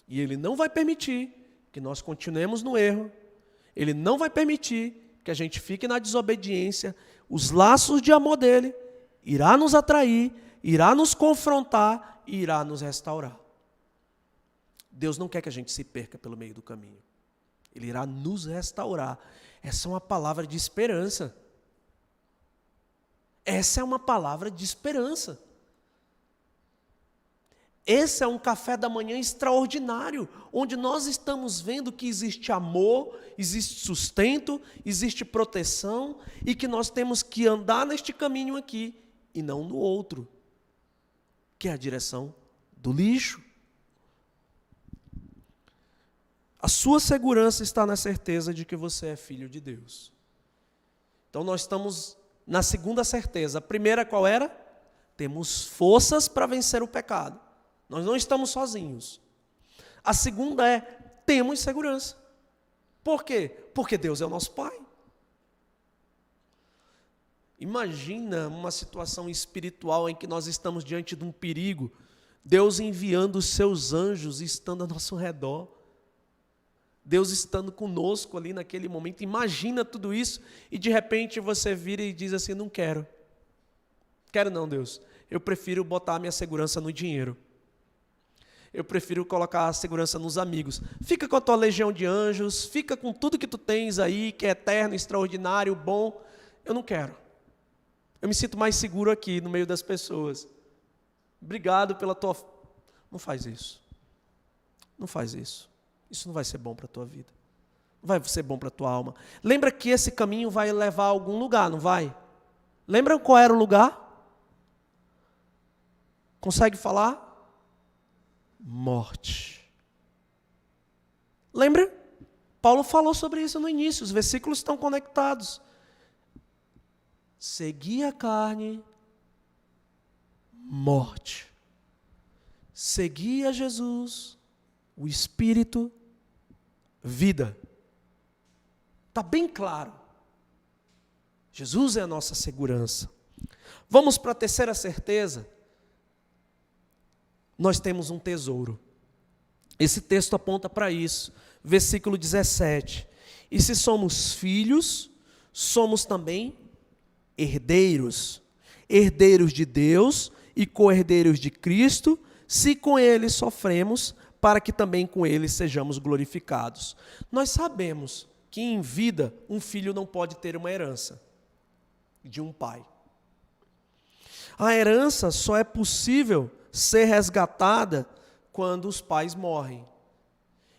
E Ele não vai permitir que nós continuemos no erro. Ele não vai permitir que a gente fique na desobediência. Os laços de amor dEle irá nos atrair, irá nos confrontar e irá nos restaurar. Deus não quer que a gente se perca pelo meio do caminho. Ele irá nos restaurar. Essa é uma palavra de esperança. Essa é uma palavra de esperança. Esse é um café da manhã extraordinário, onde nós estamos vendo que existe amor, existe sustento, existe proteção, e que nós temos que andar neste caminho aqui, e não no outro, que é a direção do lixo. A sua segurança está na certeza de que você é filho de Deus. Então nós estamos na segunda certeza. A primeira qual era? Temos forças para vencer o pecado. Nós não estamos sozinhos. A segunda é, temos segurança. Por quê? Porque Deus é o nosso Pai. Imagina uma situação espiritual em que nós estamos diante de um perigo, Deus enviando os seus anjos e estando ao nosso redor. Deus estando conosco ali naquele momento. Imagina tudo isso e de repente você vira e diz assim: não quero. Quero não, Deus. Eu prefiro botar a minha segurança no dinheiro. Eu prefiro colocar a segurança nos amigos. Fica com a tua legião de anjos, fica com tudo que tu tens aí, que é eterno, extraordinário, bom. Eu não quero. Eu me sinto mais seguro aqui, no meio das pessoas. Obrigado pela tua... Não faz isso. Não faz isso. Isso não vai ser bom para a tua vida. vai ser bom para a tua alma. Lembra que esse caminho vai levar a algum lugar, não vai? Lembra qual era o lugar? Consegue falar? Morte. Lembra? Paulo falou sobre isso no início, os versículos estão conectados. Seguir a carne, morte. Seguir a Jesus, o Espírito, vida. Está bem claro. Jesus é a nossa segurança. Vamos para a terceira certeza. Nós temos um tesouro. Esse texto aponta para isso. Versículo 17. E se somos filhos, somos também herdeiros. Herdeiros de Deus e co-herdeiros de Cristo, se com Ele sofremos, para que também com Ele sejamos glorificados. Nós sabemos que em vida um filho não pode ter uma herança de um pai. A herança só é possível ser resgatada quando os pais morrem.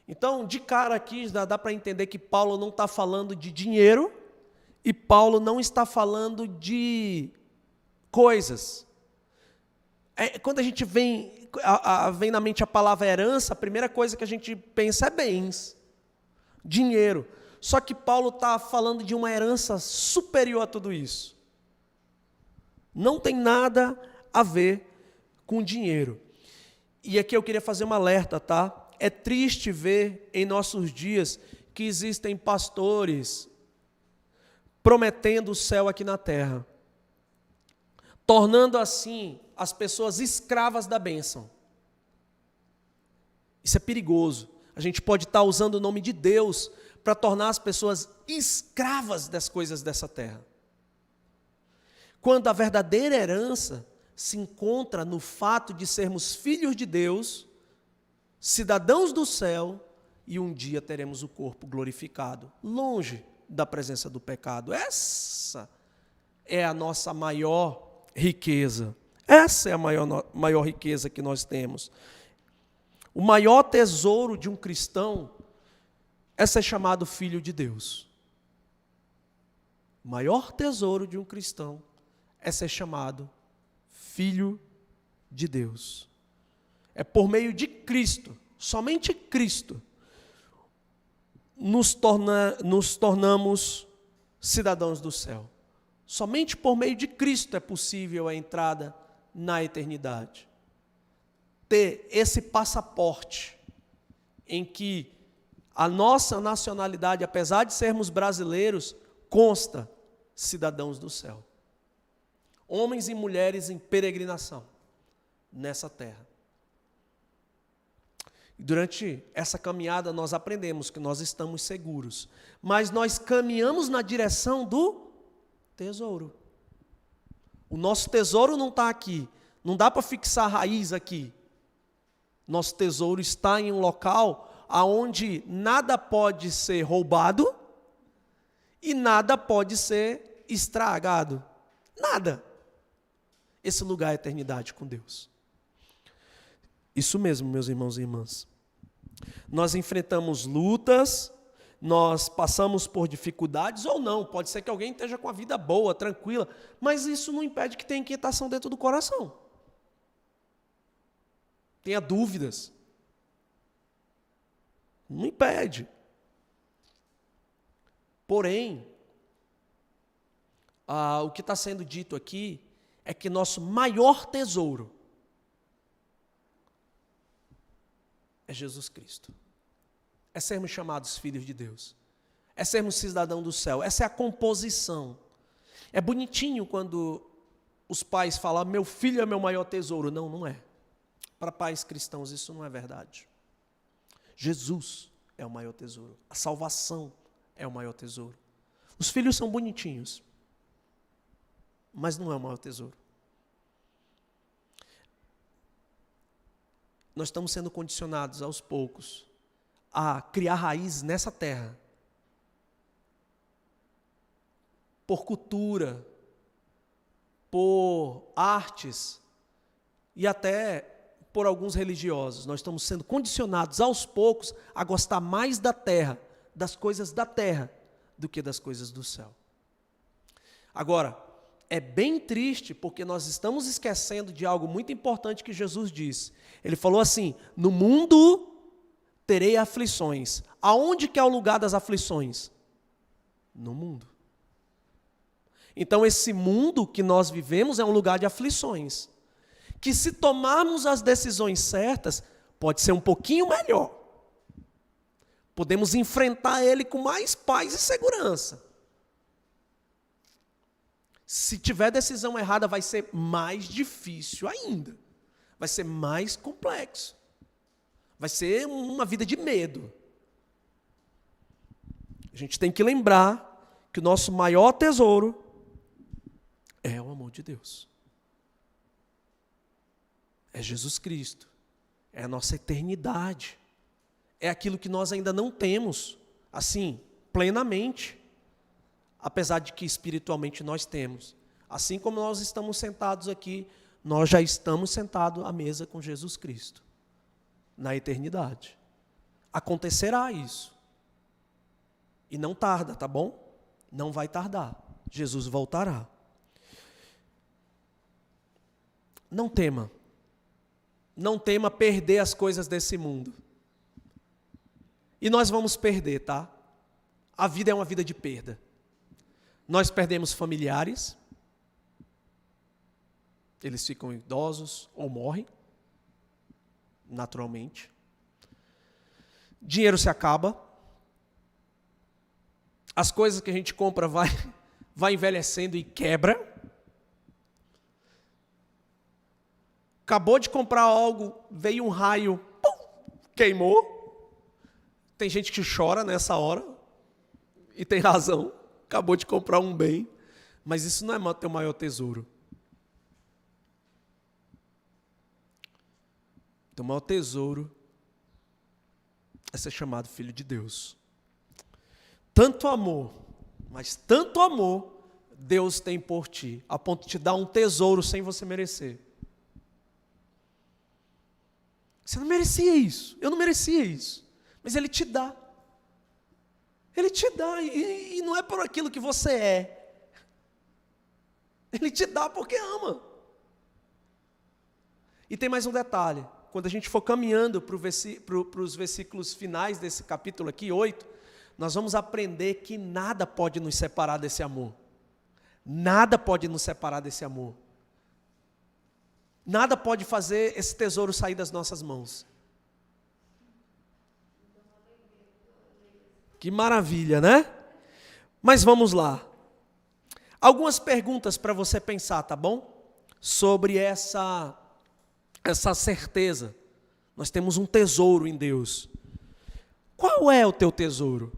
Então, de cara aqui, dá para entender que Paulo não está falando de dinheiro e Paulo não está falando de coisas. Quando a gente vem na mente a palavra herança, a primeira coisa que a gente pensa é bens, dinheiro. Só que Paulo está falando de uma herança superior a tudo isso. Não tem nada a ver com dinheiro. E aqui eu queria fazer um alerta, tá? É triste ver em nossos dias que existem pastores prometendo o céu aqui na terra, tornando assim as pessoas escravas da bênção. Isso é perigoso. A gente pode estar usando o nome de Deus para tornar as pessoas escravas das coisas dessa terra. Quando a verdadeira herança se encontra no fato de sermos filhos de Deus, cidadãos do céu, e um dia teremos o corpo glorificado, longe da presença do pecado. Essa é a nossa maior riqueza. Essa é a maior riqueza que nós temos. O maior tesouro de um cristão é ser chamado filho de Deus. O maior tesouro de um cristão é ser chamado filho de Deus. É por meio de Cristo, somente Cristo, nos tornamos cidadãos do céu. Somente por meio de Cristo é possível a entrada na eternidade. Ter esse passaporte em que a nossa nacionalidade, apesar de sermos brasileiros, consta cidadãos do céu. Homens e mulheres em peregrinação nessa terra. Durante essa caminhada nós aprendemos que nós estamos seguros, mas nós caminhamos na direção do tesouro. O nosso tesouro não está aqui, não dá para fixar raiz aqui. Nosso tesouro está em um local onde nada pode ser roubado e nada pode ser estragado. Nada. Esse lugar é a eternidade com Deus. Isso mesmo, meus irmãos e irmãs. Nós enfrentamos lutas, nós passamos por dificuldades ou não. Pode ser que alguém esteja com a vida boa, tranquila, mas isso não impede que tenha inquietação dentro do coração. Tenha dúvidas. Não impede. Porém, o que está sendo dito aqui é que nosso maior tesouro é Jesus Cristo. É sermos chamados filhos de Deus. É sermos cidadãos do céu. Essa é a composição. É bonitinho quando os pais falam, meu filho é meu maior tesouro. Não, não é. Para pais cristãos isso não é verdade. Jesus é o maior tesouro. A salvação é o maior tesouro. Os filhos são bonitinhos, mas não é o maior tesouro. Nós estamos sendo condicionados aos poucos a criar raízes nessa terra. Por cultura, por artes e até por alguns religiosos. Nós estamos sendo condicionados aos poucos a gostar mais da terra das coisas da terra do que das coisas do céu. Agora, é bem triste porque nós estamos esquecendo de algo muito importante que Jesus disse. Ele falou assim: no mundo terei aflições. Aonde que é o lugar das aflições? No mundo. Então esse mundo que nós vivemos é um lugar de aflições, que se tomarmos as decisões certas, pode ser um pouquinho melhor. Podemos enfrentar ele com mais paz e segurança. Se tiver decisão errada, vai ser mais difícil ainda. Vai ser mais complexo. Vai ser uma vida de medo. A gente tem que lembrar que o nosso maior tesouro é o amor de Deus. É Jesus Cristo. É a nossa eternidade. É aquilo que nós ainda não temos, assim, plenamente. Apesar de que espiritualmente nós temos. Assim como nós estamos sentados aqui, nós já estamos sentados à mesa com Jesus Cristo. Na eternidade. Acontecerá isso. E não tarda, tá bom? Não vai tardar. Jesus voltará. Não tema. Não tema perder as coisas desse mundo. E nós vamos perder, tá? A vida é uma vida de perda. Nós perdemos familiares. Eles ficam idosos ou morrem. Naturalmente. Dinheiro se acaba. As coisas que a gente compra vai envelhecendo e quebra. Acabou de comprar algo, veio um raio, pum, queimou. Tem gente que chora nessa hora, e tem razão. Acabou de comprar um bem, mas isso não é teu maior tesouro. Teu maior tesouro é ser chamado filho de Deus. Tanto amor, mas tanto amor Deus tem por ti, a ponto de te dar um tesouro sem você merecer. Você não merecia isso, eu não merecia isso, mas Ele te dá. Ele te dá, e não é por aquilo que você é. Ele te dá porque ama. E tem mais um detalhe. Quando a gente for caminhando para os versículos finais desse capítulo aqui, 8, nós vamos aprender que nada pode nos separar desse amor. Nada pode nos separar desse amor. Nada pode fazer esse tesouro sair das nossas mãos. Que maravilha, né? Mas vamos lá. Algumas perguntas para você pensar, tá bom? Sobre essa certeza. Nós temos um tesouro em Deus. Qual é o teu tesouro?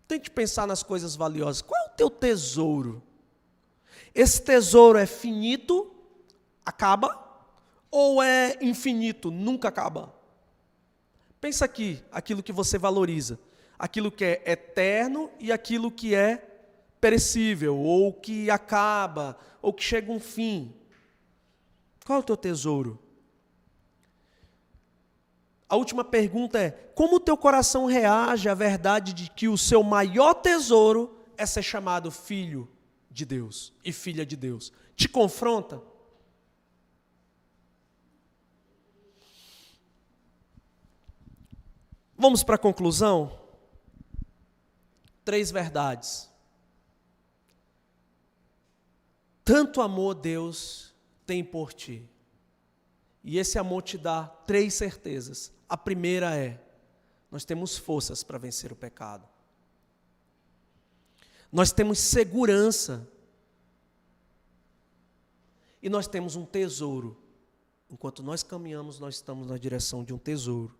Tente pensar nas coisas valiosas. Qual é o teu tesouro? Esse tesouro é finito, acaba? Ou é infinito, nunca acaba? Pensa aqui, aquilo que você valoriza. Aquilo que é eterno e aquilo que é perecível, ou que acaba, ou que chega a um fim. Qual é o teu tesouro? A última pergunta é: como o teu coração reage à verdade de que o seu maior tesouro é ser chamado filho de Deus e filha de Deus? Te confronta? Vamos para a conclusão? 3 verdades. Tanto amor Deus tem por ti. E esse amor te dá 3 certezas. A primeira é: nós temos forças para vencer o pecado. Nós temos segurança. E nós temos um tesouro. Enquanto nós caminhamos, nós estamos na direção de um tesouro.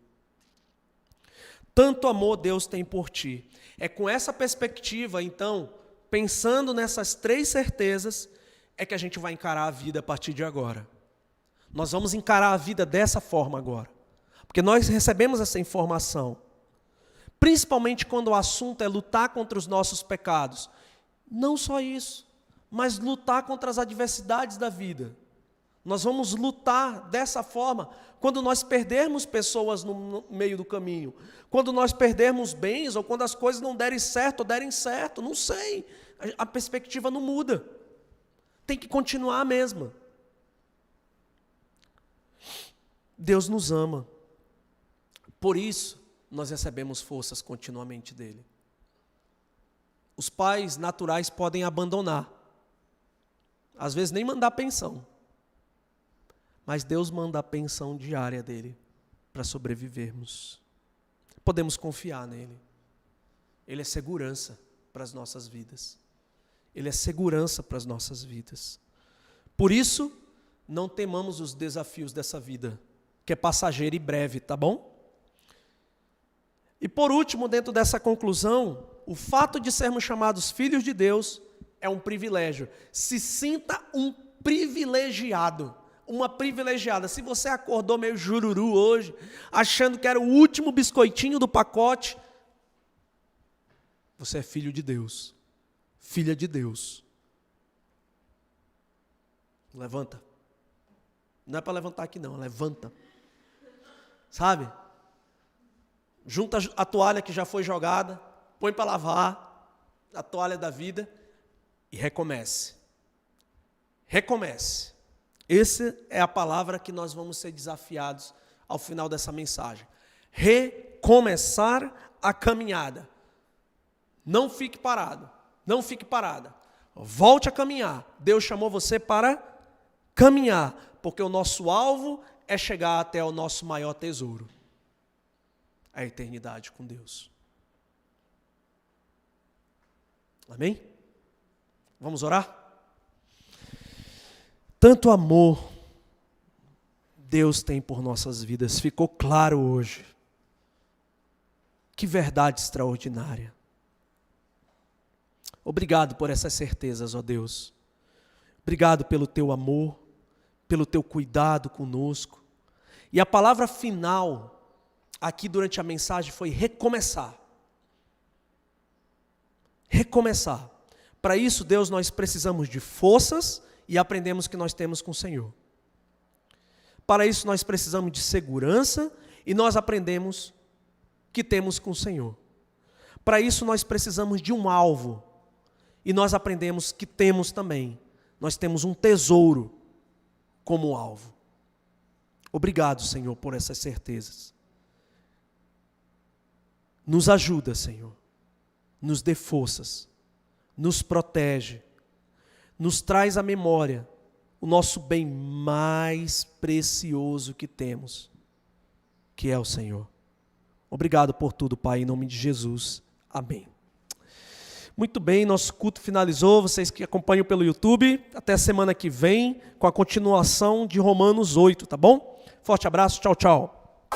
Tanto amor Deus tem por ti. É com essa perspectiva, então, pensando nessas 3 certezas, é que a gente vai encarar a vida a partir de agora. Nós vamos encarar a vida dessa forma agora. Porque nós recebemos essa informação. Principalmente quando o assunto é lutar contra os nossos pecados. Não só isso, mas lutar contra as adversidades da vida. Nós vamos lutar dessa forma quando nós perdermos pessoas no meio do caminho, quando nós perdermos bens, ou quando as coisas não derem certo ou derem certo, não sei. A perspectiva não muda. Tem que continuar a mesma. Deus nos ama. Por isso, nós recebemos forças continuamente dele. Os pais naturais podem abandonar. Às vezes nem mandar pensão. Mas Deus manda a pensão diária dele para sobrevivermos. Podemos confiar nele. Ele é segurança para as nossas vidas. Ele é segurança para as nossas vidas. Por isso, não temamos os desafios dessa vida, que é passageira e breve, tá bom? E por último, dentro dessa conclusão, o fato de sermos chamados filhos de Deus é um privilégio. Se sinta um privilegiado, uma privilegiada. Se você acordou meio jururu hoje, achando que era o último biscoitinho do pacote, você é filho de Deus, filha de Deus. Levanta. Não é para levantar aqui não, levanta. Sabe? Junta a toalha que já foi jogada, põe para lavar, a toalha da vida, e recomece. Recomece. Essa é a palavra que nós vamos ser desafiados ao final dessa mensagem. Recomeçar a caminhada. Não fique parado, não fique parada. Volte a caminhar. Deus chamou você para caminhar, porque o nosso alvo é chegar até o nosso maior tesouro, a eternidade com Deus. Amém? Vamos orar? Tanto amor Deus tem por nossas vidas, ficou claro hoje. Que verdade extraordinária. Obrigado por essas certezas, ó Deus. Obrigado pelo teu amor, pelo teu cuidado conosco. E a palavra final aqui durante a mensagem foi recomeçar. Recomeçar. Para isso, Deus, nós precisamos de forças e aprendemos que nós temos com o Senhor. Para isso, nós precisamos de segurança e nós aprendemos que temos com o Senhor. Para isso, nós precisamos de um alvo e nós aprendemos que temos também. Nós temos um tesouro como alvo. Obrigado, Senhor, por essas certezas. Nos ajuda, Senhor. Nos dê forças. Nos protege. Nos traz à memória o nosso bem mais precioso que temos, que é o Senhor. Obrigado por tudo, Pai, em nome de Jesus. Amém. Muito bem, nosso culto finalizou. Vocês que acompanham pelo YouTube, até a semana que vem, com a continuação de Romanos 8, tá bom? Forte abraço, tchau, tchau.